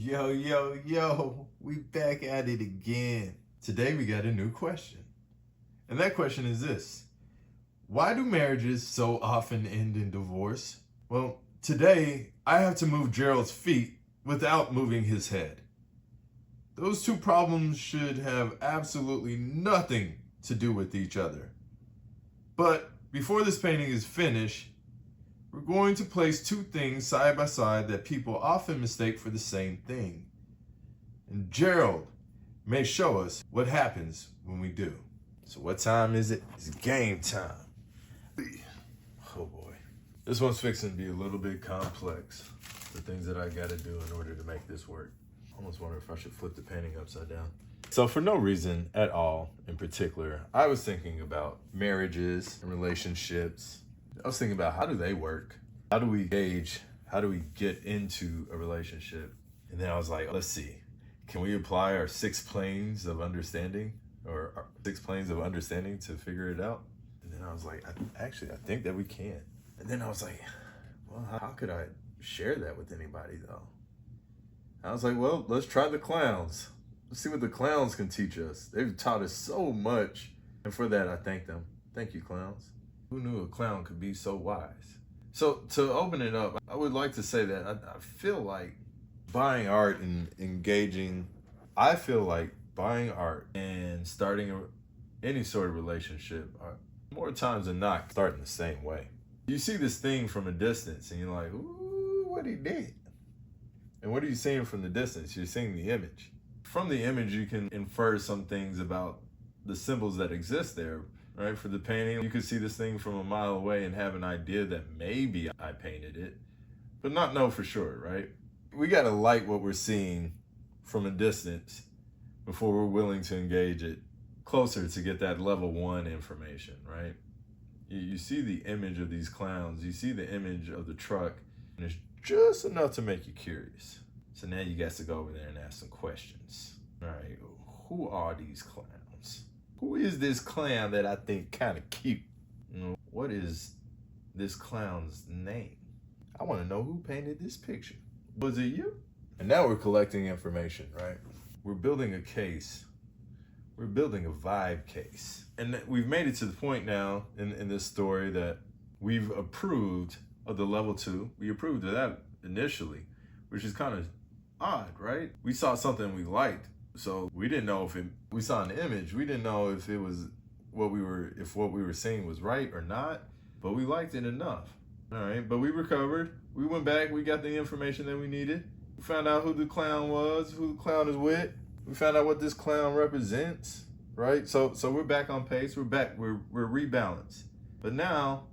Yo, we back at it again. Today we got a new question. And that question is this: why do marriages so often end in divorce? Well, today I have to move Gerald's feet without moving his head. Those two problems should have absolutely nothing to do with each other. But before this painting is finished, we're going to place two things side by side that people often mistake for the same thing. And Gerald may show us what happens when we do. So what time is it? It's game time. Oh boy. This one's fixing to be a little bit complex. The things that I gotta do in order to make this work. I almost wonder if I should flip the painting upside down. So for no reason at all in particular, I was thinking about marriages and relationships. I was thinking about how do they work? How do we gauge? How do we get into a relationship? And then I was like, let's see, can we apply our 6 planes of understanding or our 6 planes of understanding to figure it out? And then I was like, I think that we can. And then I was like, well, how could I share that with anybody though? I was like, well, let's try the clowns. Let's see what the clowns can teach us. They've taught us so much. And for that, I thank them. Thank you, clowns. Who knew a clown could be so wise? So to open it up, I would like to say that I feel like buying art and engaging, I feel like buying art and starting any sort of relationship are more times than not starting the same way. You see this thing from a distance and you're like, ooh, what he did. And what are you seeing from the distance? You're seeing the image. From the image, you can infer some things about the symbols that exist there, right? For the painting, you could see this thing from a mile away and have an idea that maybe I painted it, but not know for sure, right? We gotta like what we're seeing from a distance before we're willing to engage it closer to get that level 1 information, right? You see the image of these clowns, you see the image of the truck, and it's just enough to make you curious. So now you got to go over there and ask some questions. All right, who are these clowns? Who is this clown that I think kind of cute? What is this clown's name? I want to know who painted this picture. Was it you? And now we're collecting information, right? We're building a case. We're building a vibe case. And we've made it to the point now in this story that we've approved of the level 2. We approved of that initially, which is kind of odd, right? We saw something we liked, so we didn't know we saw an image, we didn't know if it was what we were seeing was right or not, but we liked it enough. All right, but we recovered, we went back, we got the information that we needed, we found out who the clown was, who the clown is with, we found out what this clown represents, right? So we're back on pace, we're rebalanced. But now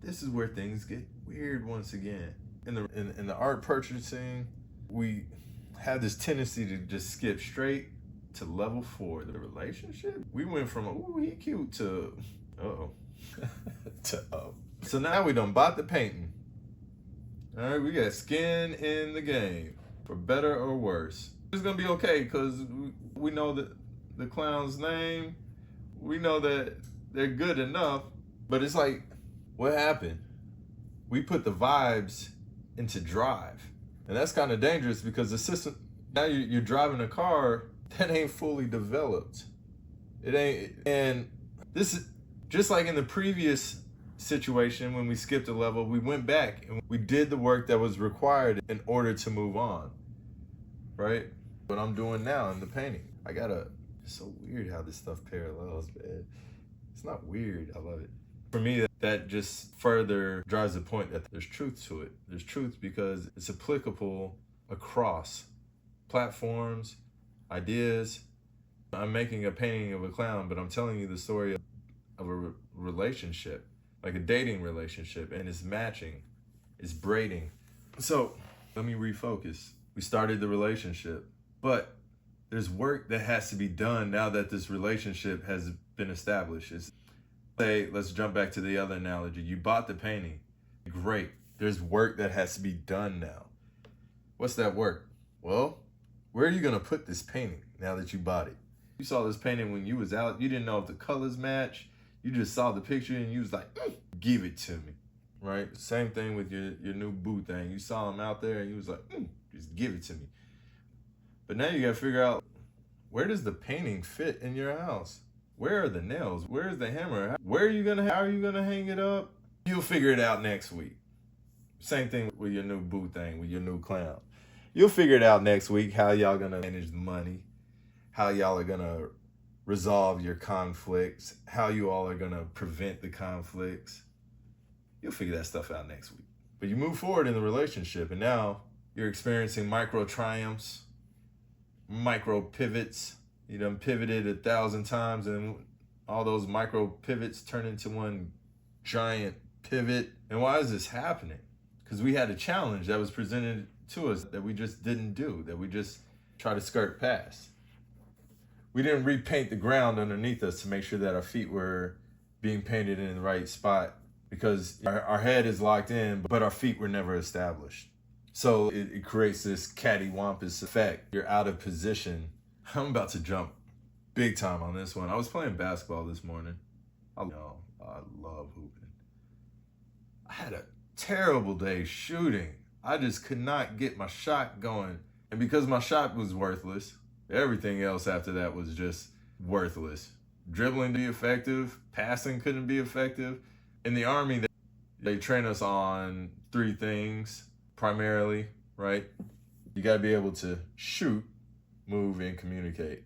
this is where things get weird once again. In the art purchasing, we have this tendency to just skip straight to level 4, the relationship. We went from, ooh, he cute, to, uh-oh, to, So now we done bought the painting. All right, we got skin in the game, for better or worse. It's gonna be okay, because we know the clown's name. We know that they're good enough, but it's like, what happened? We put the vibes into drive. And that's kind of dangerous because the system, now you're driving a car that ain't fully developed. It ain't, and this is just like in the previous situation when we skipped a level, we went back and we did the work that was required in order to move on, right? What I'm doing now in the painting, it's so weird how this stuff parallels, man. It's not weird, I love it. For me, that just further drives the point that there's truth to it. There's truth because it's applicable across platforms, ideas. I'm making a painting of a clown, but I'm telling you the story of a relationship, like a dating relationship, and it's matching, it's braiding. So let me refocus. We started the relationship, but there's work that has to be done now that this relationship has been established. Let's jump back to the other analogy. You bought the painting. Great. There's work that has to be done now. What's that work? Well, where are you going to put this painting now that you bought it? You saw this painting when you was out. You didn't know if the colors match. You just saw the picture and you was like, give it to me, right? Same thing with your new boo thing. You saw him out there and you was like, just give it to me. But now you gotta figure out, where does the painting fit in your house? Where are the nails? Where's the hammer? How are you gonna hang it up? You'll figure it out next week. Same thing with your new boo thing, with your new clown. You'll figure it out next week, how y'all gonna manage the money, how y'all are gonna resolve your conflicts, how you all are gonna prevent the conflicts. You'll figure that stuff out next week. But you move forward in the relationship, and now you're experiencing micro triumphs, micro pivots. You done pivoted 1,000 times, and all those micro pivots turn into one giant pivot. And why is this happening? Because we had a challenge that was presented to us that we just didn't do, that we just try to skirt past. We didn't repaint the ground underneath us to make sure that our feet were being painted in the right spot, because our head is locked in, but our feet were never established. So it creates this cattywampus effect. You're out of position. I'm about to jump big time on this one. I was playing basketball this morning. I love hooping. I had a terrible day shooting. I just could not get my shot going. And because my shot was worthless, everything else after that was just worthless. Dribbling to be effective, passing couldn't be effective. In the Army, they train us on 3 things primarily, right? You gotta be able to shoot, move, and communicate.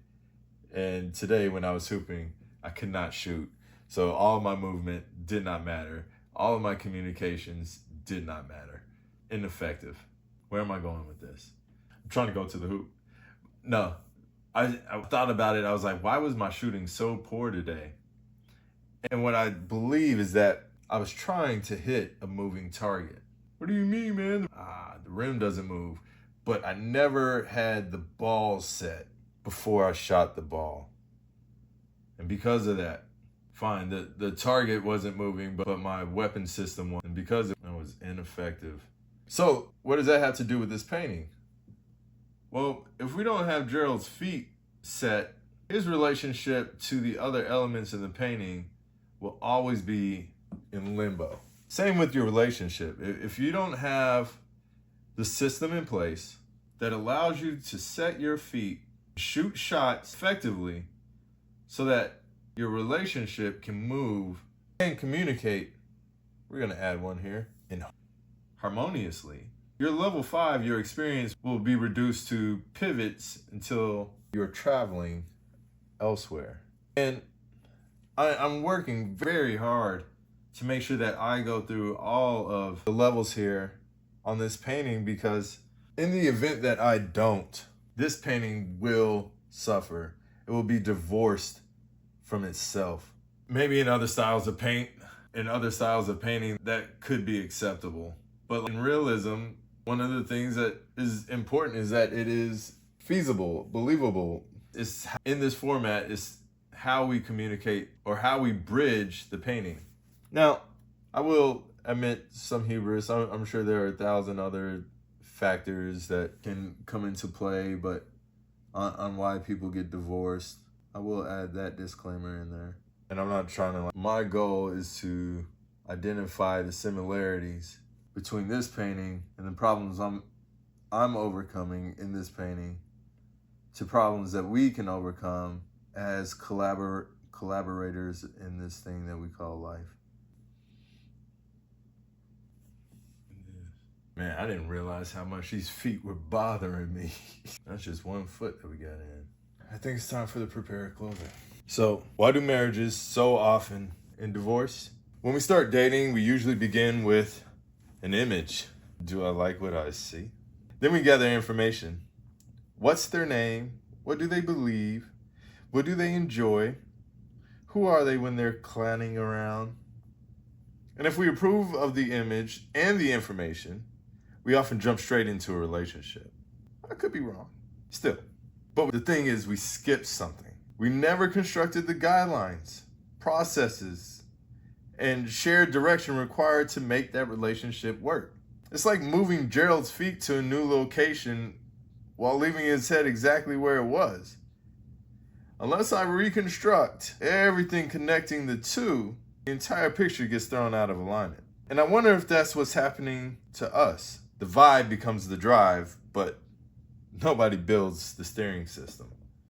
And today when I was hooping, I could not shoot. So all of my movement did not matter. All of my communications did not matter. Ineffective. Where am I going with this? I'm trying to go to the hoop. No, I thought about it. I was like, why was my shooting so poor today? And what I believe is that I was trying to hit a moving target. What do you mean, man? The rim doesn't move. But I never had the ball set before I shot the ball. And because of that, fine, the target wasn't moving, but my weapon system was. And because it was ineffective. So what does that have to do with this painting? Well, if we don't have Gerald's feet set, his relationship to the other elements in the painting will always be in limbo. Same with your relationship. If you don't have the system in place that allows you to set your feet, shoot shots effectively so that your relationship can move and communicate, we're going to add one here, in harmoniously, your level 5, your experience will be reduced to pivots until you're traveling elsewhere. And I'm working very hard to make sure that I go through all of the levels here on this painting, because in the event that I don't, this painting will suffer. It will be divorced from itself. Maybe in other styles of paint, in other styles of painting, that could be acceptable. But in realism, one of the things that is important is that it is feasible, believable. It's in this format, is how we communicate or how we bridge the painting. Now, I will admit some hubris. I'm sure there are 1,000 other factors that can come into play, but on why people get divorced, I will add that disclaimer in there. And I'm not trying to, my goal is to identify the similarities between this painting and the problems I'm overcoming in this painting to problems that we can overcome as collaborators in this thing that we call life. Man, I didn't realize how much these feet were bothering me. That's just one foot that we got in. I think it's time for the prepare closer. So, why do marriages so often end divorce? When we start dating, we usually begin with an image. Do I like what I see? Then we gather information. What's their name? What do they believe? What do they enjoy? Who are they when they're clowning around? And if we approve of the image and the information, we often jump straight into a relationship. I could be wrong. Still. But the thing is, we skipped something. We never constructed the guidelines, processes, and shared direction required to make that relationship work. It's like moving Gerald's feet to a new location while leaving his head exactly where it was. Unless I reconstruct everything connecting the two, the entire picture gets thrown out of alignment. And I wonder if that's what's happening to us. The vibe becomes the drive, but Nobody builds the steering system.